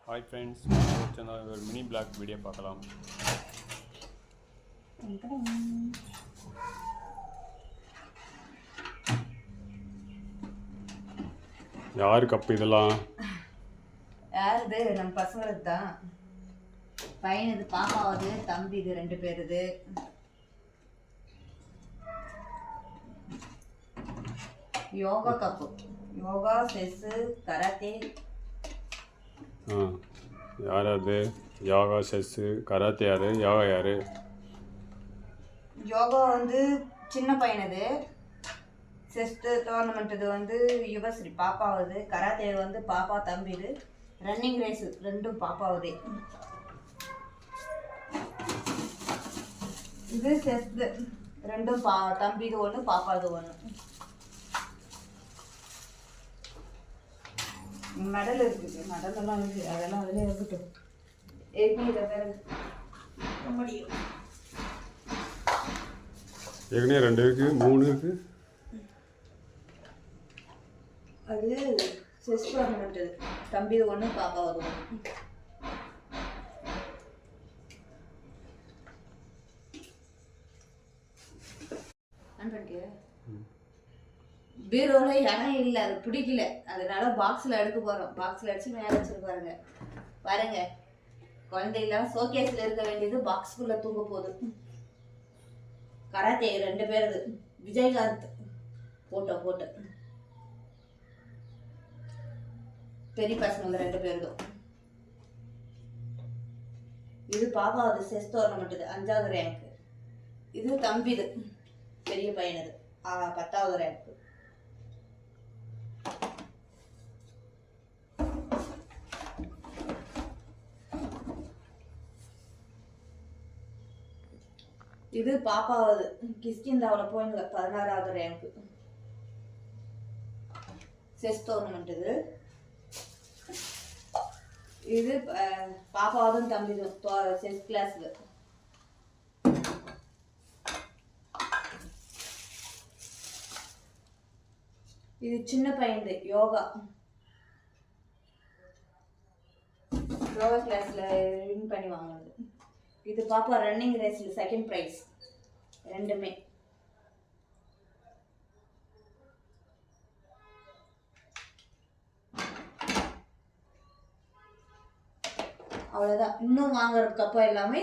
Hi friends, ஒரு mini black video பார்க்கலாம். யாரு கப்பு இதெல்லாம்? யாருது? நம்ம பசங்களுக்கு தான். பையனுது, பாப்பாவது, தம்பி இது 2 பேருது. Yoga cup, yoga, chess, karate. யார் அது? யோகா, செஸ்ஸு, கராத்தே யாரு? யோகா யாரு? யோகா வந்து சின்ன பையனது, செஸ் டோர்னமெண்ட் இது வந்து யுவஸ்ரீ பாப்பாவது, கராத்தே வந்து பாப்பா தம்பி இது, ரன்னிங் ரேஸ் ரெண்டும் பாப்பாவதே. இது செஸ் ரெண்டும் தம்பி இது ஒன்று, பாப்பா இது ஒன்று. மெடல் இருக்குது, மெடல் எல்லாம் இருக்குது, அதெல்லாம் அதிலே இருக்கட்டும். ஏற்கனவே முடியும். ஏற்கனவே 2 இருக்குது, 3 இருக்குது. அது செஸ் டோர்னமெண்ட், தம்பி இது ஒன்று, பாப்பா அது ஒன்று. பீரோல இடம் இல்லை, அது பிடிக்கல, அதனால பாக்ஸில் எடுக்க போகிறோம். பாக்ஸில் அடிச்சு மேலே வச்சுருப்பாருங்க. பாருங்க, குழந்தைலாம் ஷோகேஸில் இருக்க வேண்டியது பாக்ஸுக்குள்ளே தூங்க போகுது. கராத்தே 2 பேருது, விஜயகாந்த் போட்டு பெரிய பசங்க 2 பேருதும். இது பாப்பாவது செஸ் டோர்னமெண்ட், இது 5வது ரேங்க். இது தம்பிது, பெரிய பையனது 10வது ரேங்க். இது பாப்பாவது, கிஷ்கிந்தாவில் போயிங்க 16வது ரேங்க். செஸ் டோர்னமெண்ட் இது. இது பாப்பாவதும் தம்பிதும் செஸ் கிளாஸ்ல. இது சின்ன பையன் யோகா கிளாஸ்ல வின் பண்ணி வாங்கினது. இது பாப்பா ரன்னிங் ரேஸ்ல 2nd பிரைஸ். ரெண்டுமே அவ்வளவுதான். இன்னும் வாங்குற கப்பா எல்லாமே